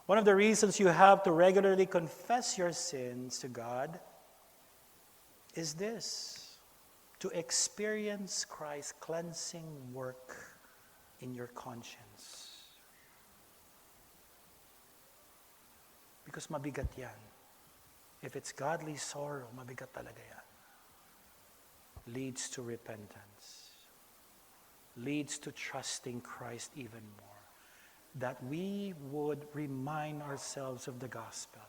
One of the reasons you have to regularly confess your sins to God is this, to experience Christ's cleansing work in your conscience. Because mabigat yan. If it's godly sorrow, mabigat talaga yan. Leads to repentance. Leads to trusting Christ even more. That we would remind ourselves of the gospel.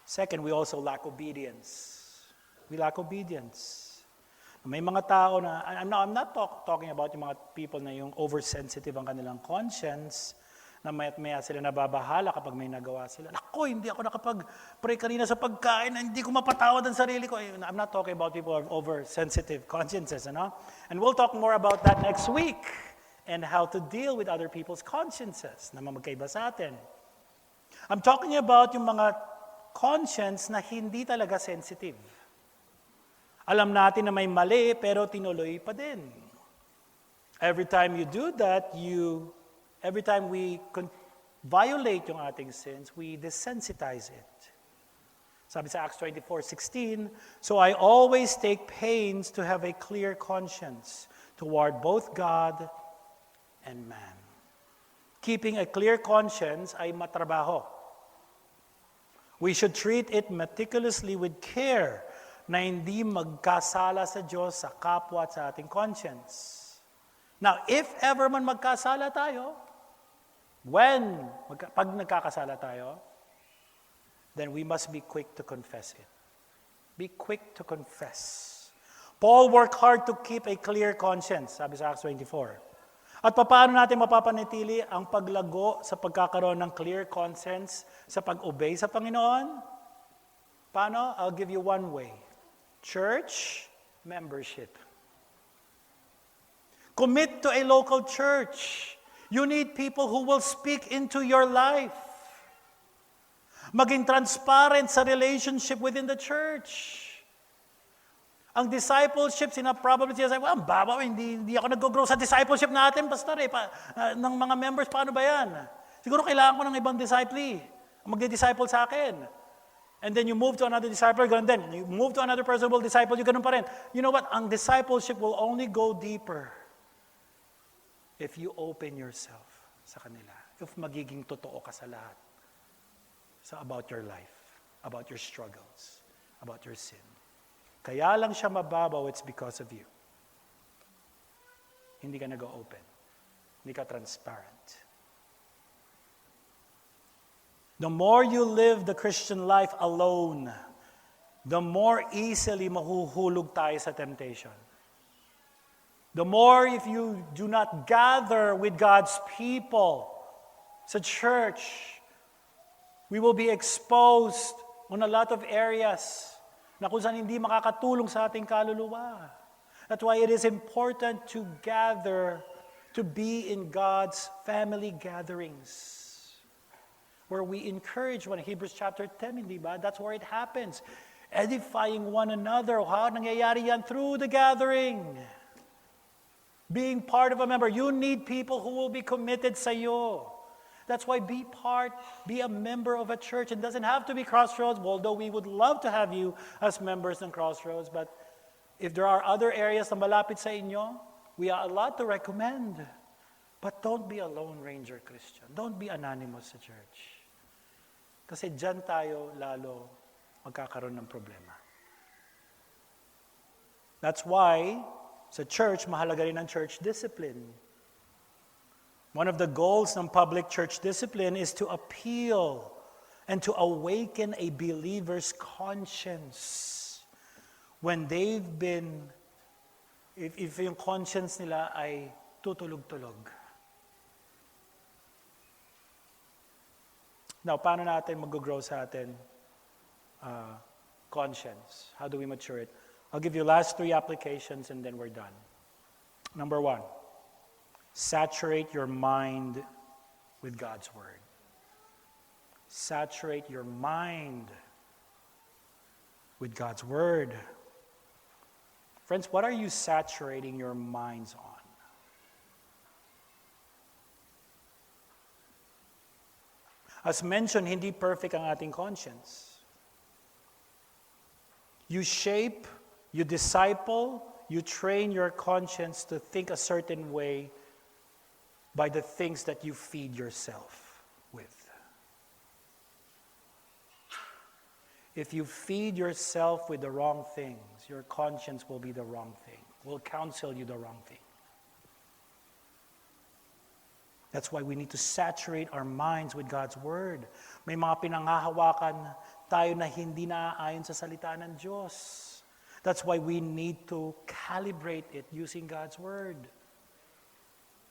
Second, we also lack obedience. We lack obedience. May mga tao na, I'm not talking about yung mga people na yung oversensitive ang kanilang conscience, na maya sila nababahala kapag may nagawa sila. Ako, hindi ako nakapag-pray kanina sa pagkain na hindi ko mapatawad ang sarili ko. I'm not talking about people who have oversensitive consciences. And we'll talk more about that next week. And how to deal with other people's consciences na magkaiba sa atin. I'm talking about yung mga conscience na hindi talaga sensitive. Alam natin na may mali, pero tinuloy pa din. Every time you do that, every time we violate yung ating sins, we desensitize it. Sabi sa Acts 24:16, so I always take pains to have a clear conscience toward both God and man. Keeping a clear conscience ay matrabaho. We should treat it meticulously with care na hindi magkasala sa Diyos, sa kapwa at sa ating conscience. Now, if ever man magkasala tayo, pag nagkakasala tayo, then we must be quick to confess it. Be quick to confess. Paul worked hard to keep a clear conscience, sabi sa Acts 24. At paano natin mapapanatili ang paglago sa pagkakaroon ng clear conscience sa pag-obey sa Panginoon? Paano? I'll give you one way. Church membership. Commit to a local church. You need people who will speak into your life. Maging transparent sa relationship within the church. Ang discipleship, probably sinasabi, ang babaw, hindi ako nag-grow sa discipleship natin, pastor, ng mga members, paano ba yan? Siguro kailangan ko ng ibang disciple, magdi-disciple sa akin. And then you move to another disciple, ganun din. You move to another person who will disciple you, ganun pa rin. You know what? Ang discipleship will only go deeper if you open yourself sa kanila. If magiging totoo ka sa lahat. About your life, about your struggles, about your sin. Kaya lang siya mababaw, it's because of you. Hindi ka nag-open. Hindi ka transparent. The more you live the Christian life alone, the more easily mahuhulog tayo sa temptation. The more if you do not gather with God's people sa church, we will be exposed on a lot of areas na kung saan hindi makakatulong sa ating kaluluwa. That's why it is important to gather, to be in God's family gatherings. Where we encourage one. Hebrews chapter 10, hindi ba? That's where it happens. Edifying one another. How nangyayari yan? Through the gathering. Being part of a member. You need people who will be committed sa iyo. That's why be a member of a church. It doesn't have to be Crossroads, although we would love to have you as members ng Crossroads. But if there are other areas na malapit sa inyo, we are allowed to recommend. But don't be a Lone Ranger Christian. Don't be anonymous sa church. Kasi dyan tayo lalo magkakaroon ng problema. That's why sa church, mahalaga rin ang church discipline. One of the goals ng public church discipline is to appeal and to awaken a believer's conscience when they've been, if yung conscience nila ay tutulog-tulog. Now, paano natin mag-grow sa atin conscience? How do we mature it? I'll give you last 3 applications and then we're done. Number 1. Saturate your mind with God's Word. Saturate your mind with God's Word. Friends, what are you saturating your minds on? As mentioned, hindi perfect ang ating conscience. You shape, you disciple, you train your conscience to think a certain way by the things that you feed yourself with. If you feed yourself with the wrong things, your conscience will be the wrong thing, will counsel you the wrong thing. That's why we need to saturate our minds with God's Word. May mga pinangahawakan tayo na hindi naaayon sa salita ng Diyos. That's why we need to calibrate it using God's Word.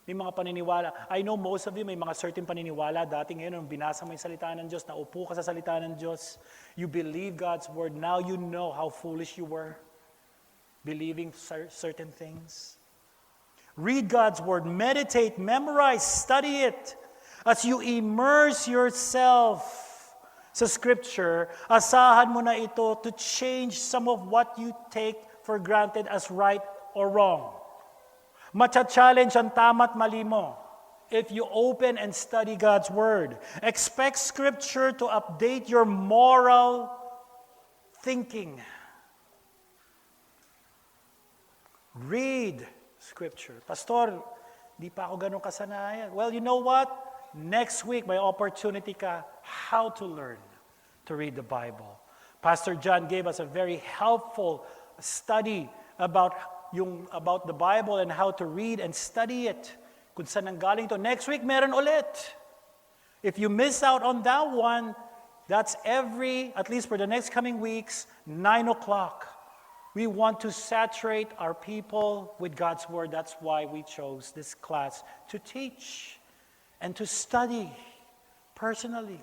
May mga paniniwala. I know most of you may mga certain paniniwala. Dati ngayon, nung binasa mo yung salita ng Diyos, naupo ka sa salita ng Diyos, you believe God's Word. Now you know how foolish you were believing certain things. Read God's Word. Meditate, memorize, study it. As you immerse yourself sa Scripture, asahan mo na ito to change some of what you take for granted as right or wrong. Macha-challenge ang tama at mali mo if you open and study God's Word. Expect Scripture to update your moral thinking. Read Scripture. Pastor, di pa ako ganun kasanayan. Well, you know what? Next week, may opportunity ka how to learn to read the Bible. Pastor John gave us a very helpful study about the Bible and how to read and study it. Kung saan nanggaling to. Next week, meron ulit. If you miss out on that one, that's at least for the next coming weeks, 9 o'clock. We want to saturate our people with God's Word. That's why we chose this class to teach and to study personally.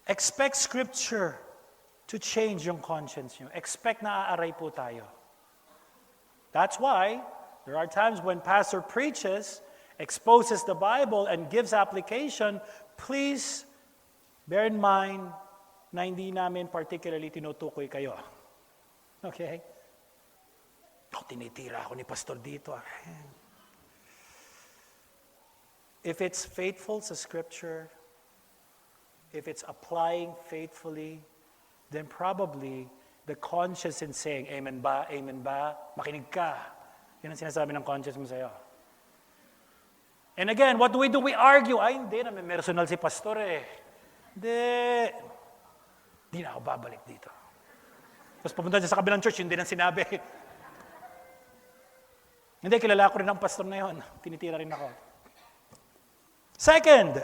Expect Scripture to change yung conscience nyo. Expect na aaray po tayo. That's why there are times when pastor preaches, exposes the Bible, and gives application, please bear in mind na hindi namin particularly tinutukoy kayo. Okay? Tinitira ako ni pastor dito. If it's faithful sa Scripture, if it's applying faithfully, then probably the conscience in saying, amen ba, makinig ka. Yan ang sinasabi ng conscience mo sa'yo. And again, what do? We argue. Ay, hindi, may personal si pastor eh. Hindi na ako babalik dito. Tapos pumunta siya sa kabilang church, yun din ang sinabi. Hindi, kilala ko rin ang pastor na yun. Tinitira rin ako. Second,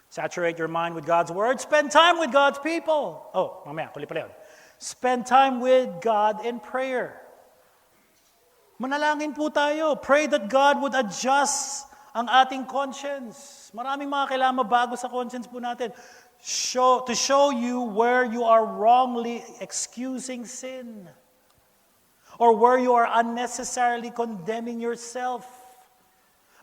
saturate your mind with God's Word. Spend time with God's people. Oh, mamaya, kuli pala yun. Spend time with God in prayer. Manalangin po tayo. Pray that God would adjust ang ating conscience. Maraming mga kailangan mabago sa conscience po natin. To show you where you are wrongly excusing sin. Or where you are unnecessarily condemning yourself.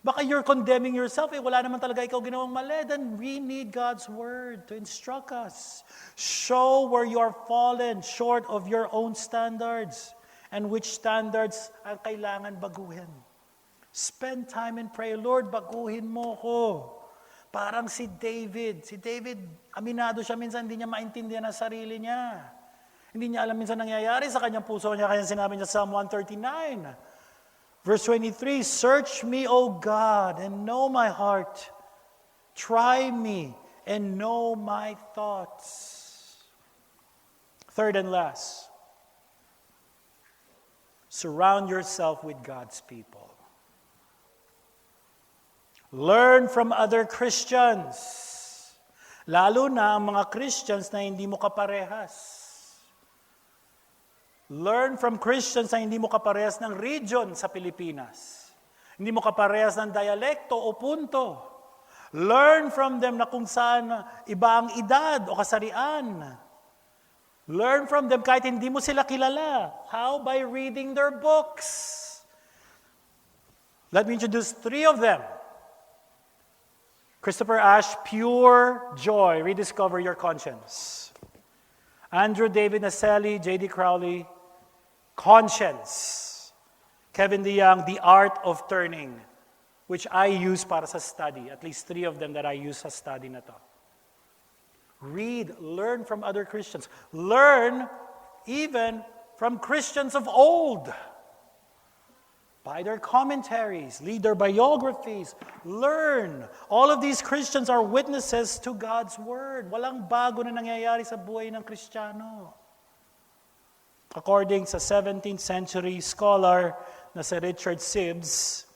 Baka you're condemning yourself, wala naman talaga ikaw ginawang mali. Then we need God's Word to instruct us. Show where you are fallen short of your own standards and which standards ang kailangan baguhin. Spend time and pray, Lord, baguhin mo ko. Parang si David. Si David, aminado siya minsan, hindi niya maintindihan ang sarili niya. Hindi niya alam minsan nangyayari sa kanyang puso niya, kaya sinabi niya sa Psalm 139. Verse 23, search me, O God, and know my heart. Try me and know my thoughts. Third and last, surround yourself with God's people. Learn from other Christians. Lalo na ang mga Christians na hindi mo kaparehas. Learn from Christians na hindi mo kaparehas ng region sa Pilipinas. Hindi mo kaparehas ng dialekto o punto. Learn from them na kung saan iba ang edad o kasarian. Learn from them kahit hindi mo sila kilala. How? By reading their books. Let me introduce 3 of them. Christopher Ash, Pure Joy, Rediscover Your Conscience. Andrew David Naselli, J.D. Crowley, Conscience. Kevin DeYoung, The Art of Turning, which I use para sa study. At least 3 of them that I use sa study na to. Read, learn from other Christians. Learn even from Christians of old. By their commentaries, read their biographies. Learn. All of these Christians are witnesses to God's Word. Walang bago na nangyayari sa buhay ng Kristiyano. According sa 17th century scholar na si Richard Sibbes,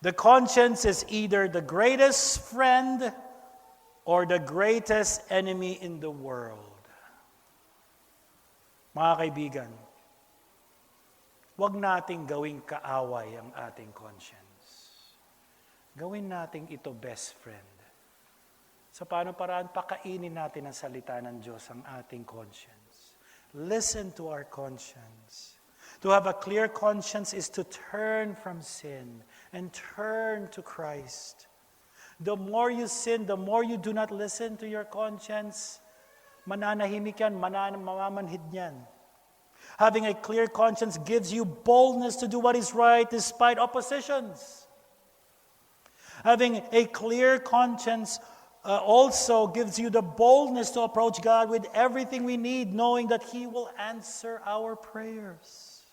the conscience is either the greatest friend or the greatest enemy in the world. Mga kaibigan, huwag nating gawing kaaway ang ating conscience. Gawin nating ito best friend. Sa paano paraan, pakainin natin ang salita ng Diyos ang ating conscience. Listen to our conscience. To have a clear conscience is to turn from sin and turn to Christ. The more you sin, the more you do not listen to your conscience, mananahimik yan, mamamanhid yan. Having a clear conscience gives you boldness to do what is right despite oppositions. Having a clear conscience also gives you the boldness to approach God with everything we need, knowing that He will answer our prayers.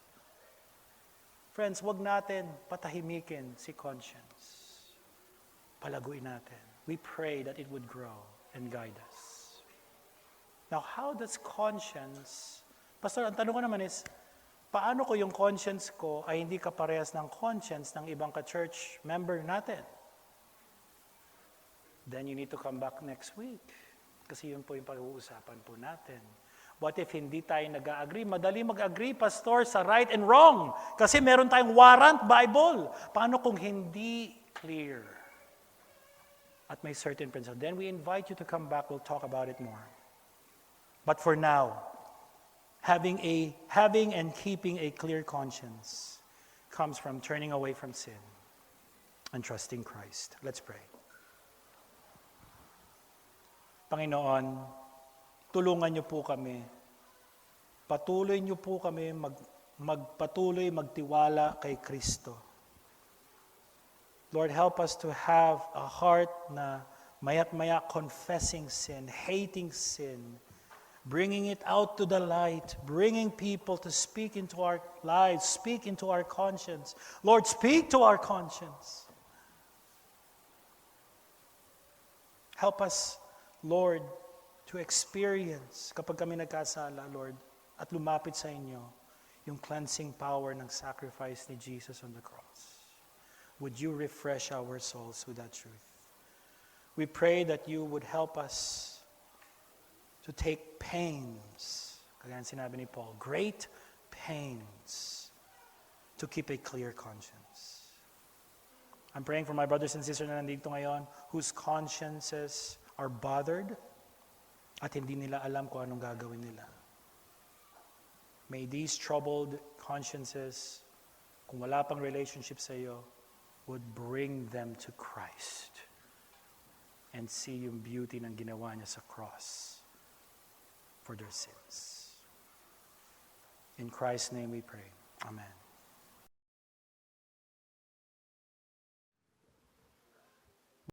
Friends, wag natin patahimikin si conscience. Palaguin natin. We pray that it would grow and guide us. Now, how does conscience... Pastor, ang tanong ko naman is, paano ko yung conscience ko ay hindi kaparehas ng conscience ng ibang ka-church member natin? then you need to come back next week. Kasi yun po yung pag-uusapan po natin. What if hindi tayo nag-agree? Madali mag-agree, Pastor, sa right and wrong. Kasi meron tayong warrant, Bible. Paano kung hindi clear? At may certain principle. Then we invite you to come back. We'll talk about it more. But for now, having and keeping a clear conscience comes from turning away from sin and trusting Christ. Let's pray. Panginoon, tulungan niyo po kami. Patuloy niyo po kami magpatuloy magtiwala kay Kristo. Lord, help us to have a heart na maya't maya confessing sin, hating sin, bringing it out to the light, bringing people to speak into our lives, speak into our conscience. Lord, speak to our conscience. Help us, Lord, to experience kapag kami nagkasala, Lord, at lumapit sa inyo, yung cleansing power ng sacrifice ni Jesus on the cross. Would you refresh our souls with that truth? We pray that you would help us to take pains, kagaya sinabi ni Paul, great pains to keep a clear conscience. I'm praying for my brothers and sisters na nandito ngayon whose consciences are bothered at hindi nila alam kung anong gagawin nila. May these troubled consciences, kung wala pang relationship sa iyo, would bring them to Christ and see yung beauty ng ginawa niya sa cross for their sins. In Christ's name we pray. Amen.